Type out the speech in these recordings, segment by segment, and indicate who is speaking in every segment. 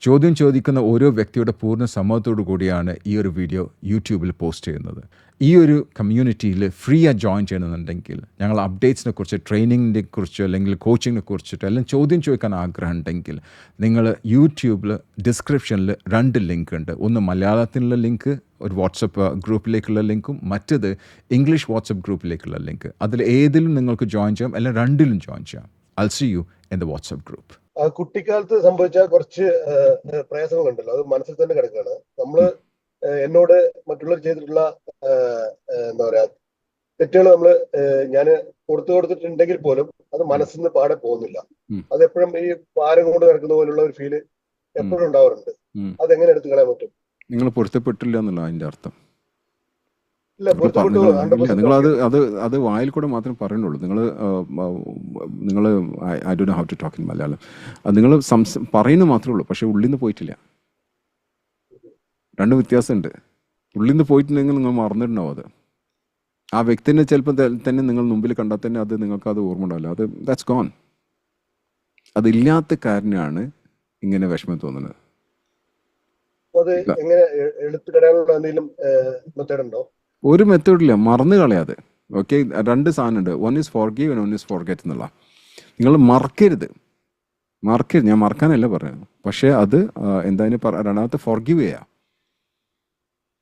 Speaker 1: ചോദ്യം ചോദിക്കുന്ന ഓരോ വ്യക്തിയുടെ പൂർണ്ണ സമ്മതത്തോടു കൂടിയാണ് ഈ ഒരു വീഡിയോ യൂട്യൂബിൽ പോസ്റ്റ് ചെയ്യുന്നത്. ഈ ഒരു കമ്മ്യൂണിറ്റിയിൽ ഫ്രീ ആയി ജോയിൻ ചെയ്യണമെന്നുണ്ടെങ്കിൽ ഞങ്ങൾ അപ്ഡേറ്റ്സിനെ കുറിച്ച്, ട്രെയിനിങ്ങിനെ കുറിച്ച്, അല്ലെങ്കിൽ കോച്ചിങ്ങിനെ കുറിച്ചിട്ട് എല്ലാം ചോദ്യം ചോദിക്കാൻ ആഗ്രഹം ഉണ്ടെങ്കിൽ നിങ്ങൾ യൂട്യൂബിൽ ഡിസ്ക്രിപ്ഷനിൽ 2 ലിങ്ക് ഉണ്ട്. ഒന്ന് മലയാളത്തിലുള്ള ലിങ്ക്, ഒരു വാട്സപ്പ് ഗ്രൂപ്പിലേക്കുള്ള ലിങ്കും, മറ്റത് ഇംഗ്ലീഷ് വാട്സപ്പ് ഗ്രൂപ്പിലേക്കുള്ള ലിങ്ക്. അതിൽ ഏതിലും നിങ്ങൾക്ക് ജോയിൻ ചെയ്യാം, അല്ലെങ്കിൽ 2ലും ജോയിൻ ചെയ്യാം. I'll see you in the WhatsApp group.
Speaker 2: കുട്ടിക്കാലത്ത് സംഭവിച്ച കുറച്ച് പ്രയാസങ്ങളുണ്ടല്ലോ, അത് മനസ്സിൽ തന്നെ കിടക്കുകയാണ്. നമ്മള് എന്നോട് മറ്റുള്ളവർ ചെയ്തിട്ടുള്ള എന്താ പറയാ തെറ്റുകൾ നമ്മള് ഞാൻ കൊടുത്തിട്ടുണ്ടെങ്കിൽ പോലും അത് മനസ്സിൽ നിന്ന് പാടെ പോകുന്നില്ല. അതെപ്പോഴും ഈ ഭാരം കൊണ്ട് നടക്കുന്ന പോലുള്ള ഒരു ഫീല് എപ്പോഴും ഉണ്ടാവാറുണ്ട്. അതെങ്ങനെ എടുത്തു കളയാൻ പറ്റും?
Speaker 1: നിങ്ങൾ പൊരുത്തപ്പെട്ടില്ല എന്നുള്ള അതിന്റെ അർത്ഥം.
Speaker 2: നിങ്ങൾ
Speaker 1: അത് വായിൽ കൂടെ മാത്രം പറയുന്നുള്ളൂ. നിങ്ങൾ I don't know how to talk in Malayalam. നിങ്ങൾ പറയുന്നത് മാത്രമേ ഉള്ളൂ, പക്ഷെ ഉള്ളിൽ നിന്ന് പോയിട്ടില്ല. 2 വ്യത്യാസമുണ്ട്. ഉള്ളിൽ നിന്ന് പോയിട്ടുണ്ടെങ്കിൽ നിങ്ങൾ മറന്നിട്ടുണ്ടാവും. അത് ആ വ്യക്തിനെ ചിലപ്പോൾ തന്നെ നിങ്ങൾ മുമ്പിൽ കണ്ടാൽ തന്നെ അത് നിങ്ങൾക്ക് അത് ഓർമ്മ ഉണ്ടാവില്ല. അത് ദാറ്റ്സ് ഗോൺ. അതില്ലാത്ത കാരനാണ് ഇങ്ങനെ വിഷമം തോന്നുന്നത്. ഒരു മെത്തേഡില്ല, മറന്നു കളയാതെ. ഓക്കെ, 2 സാധനമുണ്ട്. 1 is forgive and 1 is forget എന്നുള്ള. നിങ്ങൾ മറക്കരുത്. ഞാൻ മറക്കാനല്ല പറയുന്നത്, പക്ഷെ അത് എന്തായാലും രണ്ടാമത്തെ ഫോർഗീവ് ചെയ്യാം,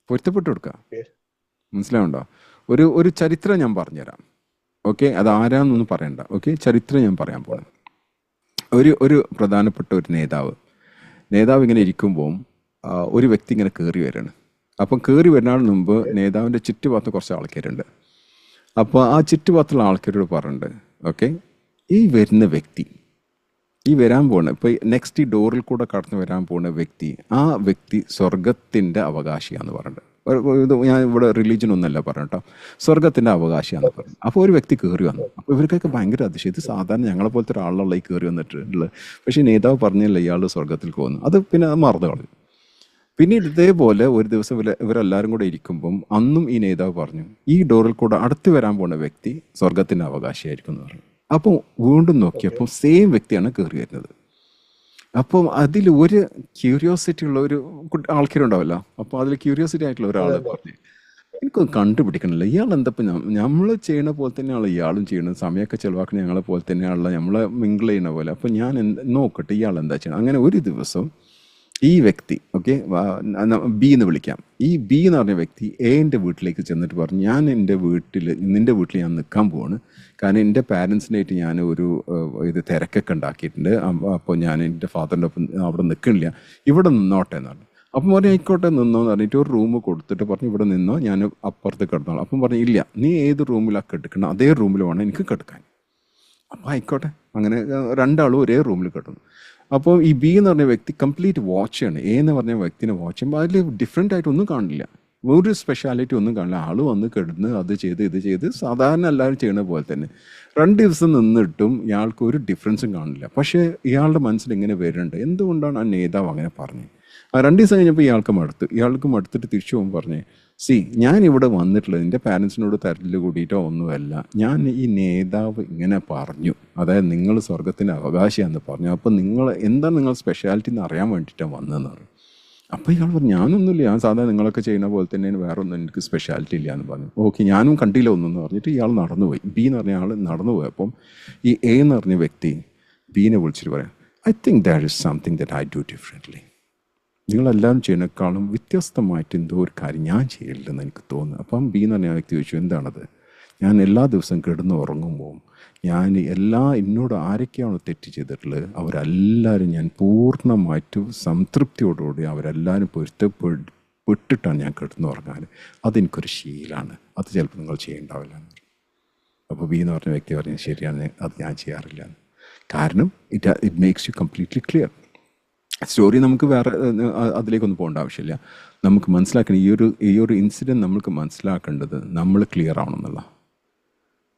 Speaker 1: പൊരുത്തപ്പെട്ടു കൊടുക്കുക. മനസ്സിലാവുണ്ടോ? ഒരു ചരിത്രം ഞാൻ പറഞ്ഞുതരാം. ഓക്കെ, അത് ആരാന്നൊന്നും പറയണ്ട. ഓക്കെ, ചരിത്രം ഞാൻ പറയാൻ പോകണം. ഒരു പ്രധാനപ്പെട്ട ഒരു നേതാവ് ഇങ്ങനെ ഇരിക്കുമ്പോൾ ഒരു വ്യക്തി ഇങ്ങനെ കയറി വരികയാണ്. അപ്പം കയറി വരുന്നതിന് മുമ്പ് നേതാവിൻ്റെ ചുറ്റുഭാഗത്ത് കുറച്ച് ആൾക്കാരുണ്ട്. അപ്പോൾ ആ ചുറ്റുഭാഗത്തുള്ള ആൾക്കാരോട് പറഞ്ഞിട്ടുണ്ട്, ഓക്കെ, ഈ വരുന്ന വ്യക്തി, ഈ വരാൻ പോകുന്ന, ഇപ്പോൾ നെക്സ്റ്റ് ഈ ഡോറിൽ കൂടെ കടന്നു വരാൻ പോകുന്ന വ്യക്തി, ആ വ്യക്തി സ്വർഗത്തിൻ്റെ അവകാശിയാന്ന് പറഞ്ഞിട്ട്. ഞാൻ ഇവിടെ റിലീജിയൻ ഒന്നല്ല പറഞ്ഞു കേട്ടോ, സ്വർഗത്തിൻ്റെ അവകാശിയാന്ന് പറഞ്ഞു. അപ്പോൾ ഒരു വ്യക്തി കയറി വന്നു. അപ്പോൾ ഇവർക്കൊക്കെ ഭയങ്കര അതിശയം. ഇത് സാധാരണ ഞങ്ങളെ പോലത്തെ ഒരാളുള്ള ഈ കയറി വന്നിട്ടുള്ളത്. പക്ഷേ നേതാവ് പറഞ്ഞില്ല ഇയാൾ സ്വർഗത്തിൽ പോകുന്നു. അത് പിന്നെ മറന്നു കളഞ്ഞു. പിന്നീട് ഇതേപോലെ ഒരു ദിവസം ഇവരെല്ലാവരും കൂടെ ഇരിക്കുമ്പം അന്നും ഈ നേതാവ് പറഞ്ഞു, ഈ ഡോറിൽ കൂടെ അടുത്ത് വരാൻ പോകുന്ന വ്യക്തി സ്വർഗത്തിൻ്റെ അവകാശിയായിരിക്കും എന്ന് പറഞ്ഞു. അപ്പോൾ വീണ്ടും നോക്കിയപ്പോൾ സെയിം വ്യക്തിയാണ് കയറി വരുന്നത്. അപ്പം അതിൽ ഒരു ക്യൂരിയോസിറ്റി ഉള്ള ഒരു ആൾക്കാരുണ്ടാവില്ല. അപ്പോൾ അതിൽ ക്യൂരിയോസിറ്റി ആയിട്ടുള്ള ഒരാൾ പറഞ്ഞു, എനിക്കൊന്നും കണ്ടുപിടിക്കണില്ല, ഇയാൾ എന്തപ്പം നമ്മൾ ചെയ്യണ പോലെ തന്നെയാണ് ഇയാളും ചെയ്യുന്നത്, സമയമൊക്കെ ചിലവാക്കുന്ന ഞങ്ങളെ പോലെ തന്നെയാണല്ലോ, നമ്മളെ മിങ്കിൾ ചെയ്യുന്ന പോലെ. അപ്പം ഞാൻ നോക്കട്ടെ ഇയാൾ എന്താ ചെയ്യണം. അങ്ങനെ ഒരു ദിവസം ഈ വ്യക്തി, ഓക്കെ, ബി എന്ന് വിളിക്കാം, ഈ ബി എന്ന് പറഞ്ഞ വ്യക്തി എൻ്റെ വീട്ടിലേക്ക് ചെന്നിട്ട് പറഞ്ഞു, ഞാൻ നിൻ്റെ വീട്ടിൽ ഞാൻ നിൽക്കാൻ പോവാണ്. കാരണം എൻ്റെ പാരൻസിനായിട്ട് ഞാൻ ഒരു തിരക്കൊക്കെ ഉണ്ടാക്കിയിട്ടുണ്ട്. അപ്പോൾ ഞാൻ എൻ്റെ ഫാദറിൻ്റെ ഒപ്പം അവിടെ നിൽക്കണില്ല, ഇവിടെ നിന്നോട്ടെ എന്ന് പറഞ്ഞു. അപ്പം പറഞ്ഞു ആയിക്കോട്ടെ നിന്നോന്ന് പറഞ്ഞിട്ട് ഒരു റൂം കൊടുത്തിട്ട് പറഞ്ഞു ഇവിടെ നിന്നോ, ഞാൻ അപ്പുറത്ത് കിടന്നോളാം. അപ്പം പറഞ്ഞു ഇല്ല, നീ ഏത് റൂമിലാണ് കിടക്കണം അതേ റൂമിൽ വേണം എനിക്ക് കിടക്കാൻ. അപ്പം ആയിക്കോട്ടെ, അങ്ങനെ 2 ആളും ഒരേ റൂമിൽ കിടന്നു. അപ്പോൾ ഈ ബി എന്ന് പറഞ്ഞ വ്യക്തി കംപ്ലീറ്റ് വാച്ചാണ്. എ എന്ന് പറഞ്ഞ വ്യക്തിനെ വാച്ച് ചെയ്യുമ്പോൾ അതിൽ ഡിഫറെൻ്റ് ആയിട്ട് ഒന്നും കാണില്ല, ഒരു സ്പെഷ്യാലിറ്റി ഒന്നും കാണില്ല. ആൾ വന്ന് കിടന്ന് അത് ചെയ്ത് ഇത് ചെയ്ത് സാധാരണ എല്ലാവരും ചെയ്യുന്ന പോലെ തന്നെ 2 ദിവസം നിന്നിട്ടും ഇയാൾക്ക് ഒരു ഡിഫറൻസും കാണില്ല. പക്ഷേ ഇയാളുടെ മനസ്സിൽ ഇങ്ങനെ വരുന്നുണ്ട്, എന്തുകൊണ്ടാണ് ആ നേതാവ് അങ്ങനെ പറഞ്ഞത്. ആ 2 ദിവസം കഴിഞ്ഞപ്പോൾ ഇയാൾക്ക് മടുത്തിട്ട് തിരിച്ചു പോകുമ്പോൾ പറഞ്ഞേ, ഞാൻ ഇവിടെ വന്നിട്ടുള്ളത് എൻ്റെ പാരൻസിനോട് തരല് കൂടിയിട്ടോ ഒന്നുമല്ല, ഞാൻ ഈ നേതാവ് ഇങ്ങനെ പറഞ്ഞു, അതായത് നിങ്ങൾ സ്വർഗത്തിൻ്റെ അവകാശിയാണെന്ന് പറഞ്ഞു. അപ്പോൾ നിങ്ങൾ സ്പെഷ്യാലിറ്റി എന്ന് അറിയാൻ വേണ്ടിയിട്ടാണ് വന്നതെന്ന് പറഞ്ഞു. അപ്പോൾ ഇയാൾ പറഞ്ഞു ഞാനൊന്നുമില്ല, ഞാൻ സാധാരണ നിങ്ങളൊക്കെ ചെയ്യുന്ന പോലെ തന്നെ വേറെ ഒന്നും എനിക്ക് സ്പെഷ്യാലിറ്റി ഇല്ല എന്ന് പറഞ്ഞു. ഓക്കെ, ഞാനും കണ്ടില്ല ഒന്നെന്ന് പറഞ്ഞിട്ട് ഇയാൾ നടന്നുപോയി. ബി എന്ന് പറഞ്ഞ ആൾ നടന്നുപോയി. അപ്പം ഈ എ എന്ന് പറഞ്ഞ വ്യക്തി ബീനെ വിളിച്ചിട്ട് പറയാം, I think that is something that I do differently. നിങ്ങളെല്ലാവരും ചെയ്യുന്നതിനേക്കാളും വ്യത്യസ്തമായിട്ട് എന്തോ ഒരു കാര്യം ഞാൻ ചെയ്യില്ലെന്ന് എനിക്ക് തോന്നുന്നു. അപ്പം ബി എന്ന് പറഞ്ഞ വ്യക്തി ചോദിച്ചു, എന്താണത്? ഞാൻ എല്ലാ ദിവസവും കിടന്ന് ഉറങ്ങുമ്പോൾ ഞാൻ എന്നോട് ആരൊക്കെയാണോ തെറ്റ് ചെയ്തിട്ടുള്ളത് അവരെല്ലാവരും ഞാൻ പൂർണ്ണമായിട്ട് സംതൃപ്തിയോടുകൂടി അവരെല്ലാവരും പൊരുത്തപ്പെട്ടിട്ടാണ് ഞാൻ കിടന്ന് ഉറങ്ങാൻ. അതെനിക്കൊരു ശീലമാണ്, അത് ചിലപ്പോൾ നിങ്ങൾ ചെയ്യേണ്ടാവില്ല. അപ്പോൾ ബി എന്ന് പറഞ്ഞ വ്യക്തി പറഞ്ഞു ശരിയാണ്, അത് ഞാൻ ചെയ്യാറില്ല. കാരണം it makes you completely clear. Story നമുക്ക് വേറെ അതിലേക്കൊന്നും പോകേണ്ട ആവശ്യമില്ല. നമുക്ക് മനസ്സിലാക്കണം, ഈ ഒരു ഇൻസിഡൻറ്റ് നമുക്ക് മനസ്സിലാക്കേണ്ടത് നമ്മൾ ക്ലിയർ ആവണമെന്നുള്ള.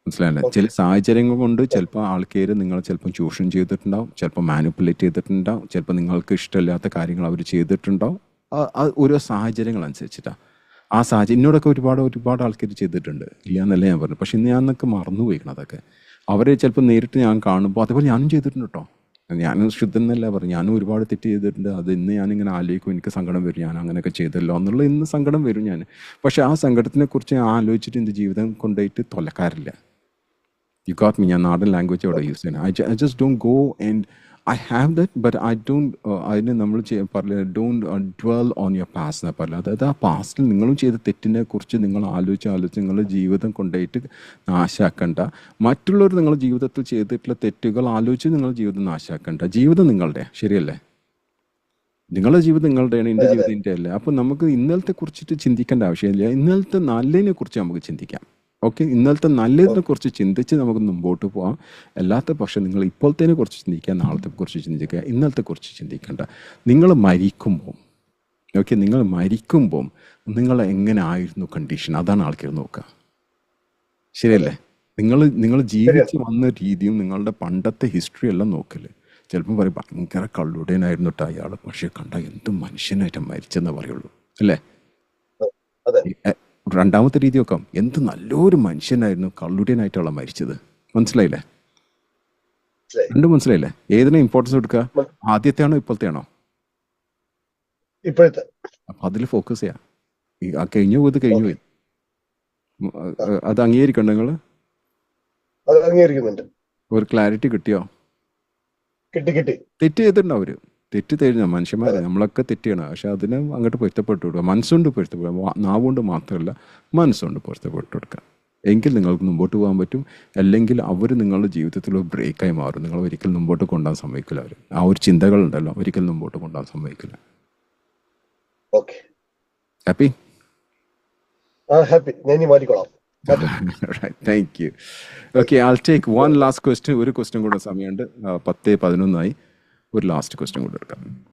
Speaker 1: മനസ്സിലായില്ലേ? ചില സാഹചര്യങ്ങൾ കൊണ്ട് ചിലപ്പോൾ ആൾക്കാർ നിങ്ങളെ ചിലപ്പോൾ ചൂഷണം ചെയ്തിട്ടുണ്ടാവും, ചിലപ്പോൾ മാനിപ്പുലേറ്റ് ചെയ്തിട്ടുണ്ടാവും, ചിലപ്പോൾ നിങ്ങൾക്ക് ഇഷ്ടമില്ലാത്ത കാര്യങ്ങൾ അവർ ചെയ്തിട്ടുണ്ടാവും. ഓരോ സാഹചര്യങ്ങൾ അനുസരിച്ചിട്ടാണ്. ആ സാഹചര്യം എന്നോടൊക്കെ ഒരുപാട് ആൾക്കാർ ചെയ്തിട്ടുണ്ട്, ഇല്ല എന്നല്ല ഞാൻ പറഞ്ഞു. പക്ഷെ ഇന്ന് ഞാനൊക്കെ മറന്നു പോയിക്കണം അതൊക്കെ. അവരെ ചിലപ്പോൾ നേരിട്ട് ഞാൻ കാണുമ്പോൾ അതേപോലെ ഞാനും ചെയ്തിട്ടുണ്ട് കേട്ടോ. ഞാനും ശുദ്ധൻ എന്നല്ല പറഞ്ഞു, ഞാനും ഒരുപാട് തെറ്റ് ചെയ്തിട്ടുണ്ട്. അത് ഇന്ന് ഞാനിങ്ങനെ ആലോചിക്കും, എനിക്ക് സങ്കടം വരും, ഞാൻ അങ്ങനെയൊക്കെ ചെയ്തല്ലോ എന്നുള്ള ഇന്ന് സങ്കടം വരും ഞാൻ. പക്ഷെ ആ സങ്കടത്തിനെ കുറിച്ച് ഞാൻ ആലോചിച്ചിട്ട് എൻ്റെ ജീവിതം കൊണ്ടുപോയിട്ട് തൊലക്കാറില്ല. You got me. ഞാൻ നാടൻ ലാംഗ്വേജ് അവിടെ യൂസ് ചെയ്യണം. I just don't go and I have that, but I don't, അതിന് നമ്മൾ പറയില്ല don't dwell on your past എന്നാ പറയില്ല. അതായത് ആ പാസ്റ്റിൽ നിങ്ങളും ചെയ്ത തെറ്റിനെ കുറിച്ച് നിങ്ങൾ ആലോചിച്ച് നിങ്ങളുടെ ജീവിതം കൊണ്ടുപോയിട്ട് നാശാക്കണ്ട. മറ്റുള്ളവർ നിങ്ങളുടെ ജീവിതത്തിൽ ചെയ്തിട്ടുള്ള തെറ്റുകൾ ആലോചിച്ച് നിങ്ങളുടെ ജീവിതം നാശാക്കണ്ട. ജീവിതം നിങ്ങളുടെ, ശരിയല്ലേ? നിങ്ങളുടെ ജീവിതം നിങ്ങളുടെയാണ്, എൻ്റെ ജീവിതം എൻ്റെ അല്ലേ. അപ്പോൾ നമുക്ക് ഇന്നലത്തെ കുറിച്ചിട്ട് ചിന്തിക്കേണ്ട ആവശ്യമില്ല. ഇന്നലത്തെ നല്ലതിനെ കുറിച്ച് നമുക്ക് ചിന്തിക്കാം. ഓക്കെ, ഇന്നലത്തെ നല്ലതിനെ കുറിച്ച് ചിന്തിച്ച് നമുക്ക് മുമ്പോട്ട് പോകാം. അല്ലാത്ത പക്ഷം നിങ്ങൾ ഇപ്പോഴത്തേനെ കുറിച്ച് ചിന്തിക്കുക, നാളത്തെ കുറിച്ച് ചിന്തിക്കുക, ഇന്നലത്തെ കുറിച്ച് ചിന്തിക്കേണ്ട. നിങ്ങൾ മരിക്കുമ്പോൾ, ഓക്കെ, നിങ്ങൾ മരിക്കുമ്പോൾ നിങ്ങൾ എങ്ങനെ ആയിരുന്നു കണ്ടീഷൻ, അതാണ് ആൾക്കാർ നോക്കുക. ശരിയല്ലേ? നിങ്ങൾ ജീവിച്ച് വന്ന രീതിയും നിങ്ങളുടെ പണ്ടത്തെ ഹിസ്റ്ററി എല്ലാം നോക്കല്. ചിലപ്പോൾ പറയും ഭയങ്കര കള്ളുടേനായിരുന്നു കേട്ടോ അയാൾ, പക്ഷേ കണ്ട എന്ത് മനുഷ്യനായിട്ട് മരിച്ചെന്നേ പറയുള്ളൂ, അല്ലേ? രണ്ടാമത്തെ രീതി നോക്കാം, എന്ത് നല്ലൊരു മനുഷ്യനായിരുന്നു, കള്ളുടേനായിട്ടാണ് മരിച്ചത്. മനസ്സിലായില്ലേ? രണ്ടും മനസ്സിലായില്ലേ? ഏതിനാ ഇമ്പോർട്ടൻസ് കൊടുക്കുക? ആദ്യത്തെ ആണോ ഇപ്പോഴത്തെ ആണോ?
Speaker 2: ഇപ്പോഴത്തെ.
Speaker 1: അപ്പൊ അതിൽ ഫോക്കസ് ചെയ്യാം. ആ കഴിഞ്ഞു പോയത് കഴിഞ്ഞു പോയി. അത് അംഗീകരിക്കണ്ട നിങ്ങൾ?
Speaker 2: അത് അംഗീകരിക്കുന്നുണ്ട്.
Speaker 1: ഒരു ക്ലാരിറ്റി കിട്ടിയോ?
Speaker 2: കിട്ടി.
Speaker 1: തെറ്റ് ചെയ്തിട്ടുണ്ടോ അവര്? തെറ്റ് തരുന്ന മനുഷ്യന്മാരെ, നമ്മളൊക്കെ തെറ്റിയാണ്. പക്ഷെ അതിനെ അങ്ങോട്ട് പൊരുത്തപ്പെട്ടു കൊടുക്കുക. മനസ്സുകൊണ്ട് പൊരുത്തപ്പെടുക, നാവുകൊണ്ട് മാത്രമല്ല മനസ്സുകൊണ്ട് പൊരുത്തപ്പെട്ടു കൊടുക്കുക. എങ്കിൽ നിങ്ങൾക്ക് മുമ്പോട്ട് പോകാൻ പറ്റും. അല്ലെങ്കിൽ അവർ നിങ്ങളുടെ ജീവിതത്തിൽ ഒരു ബ്രേക്കായി മാറും. നിങ്ങൾ ഒരിക്കലും മുമ്പോട്ട് കൊണ്ടുപോകാൻ സമ്മതിക്കില്ല. അവർ ആ ഒരു ചിന്തകളുണ്ടല്ലോ, ഒരിക്കലും മുമ്പോട്ട് കൊണ്ടുപോകാൻ സമ്മതിക്കില്ല.
Speaker 2: Okay,
Speaker 1: happy?
Speaker 2: ഹാപ്പി. ഞാൻ ഇനി മാറ്റിക്കോളാം.
Speaker 1: Thank you. Okay, I'll take one last question. ഒരു ക്വസ്റ്റ്യൻ കൂടെ സമയമുണ്ട്. 10:11 ഒരു ലാസ്റ്റ് ക്വസ്റ്റ്യൻ കൂടെ എടുക്കാം.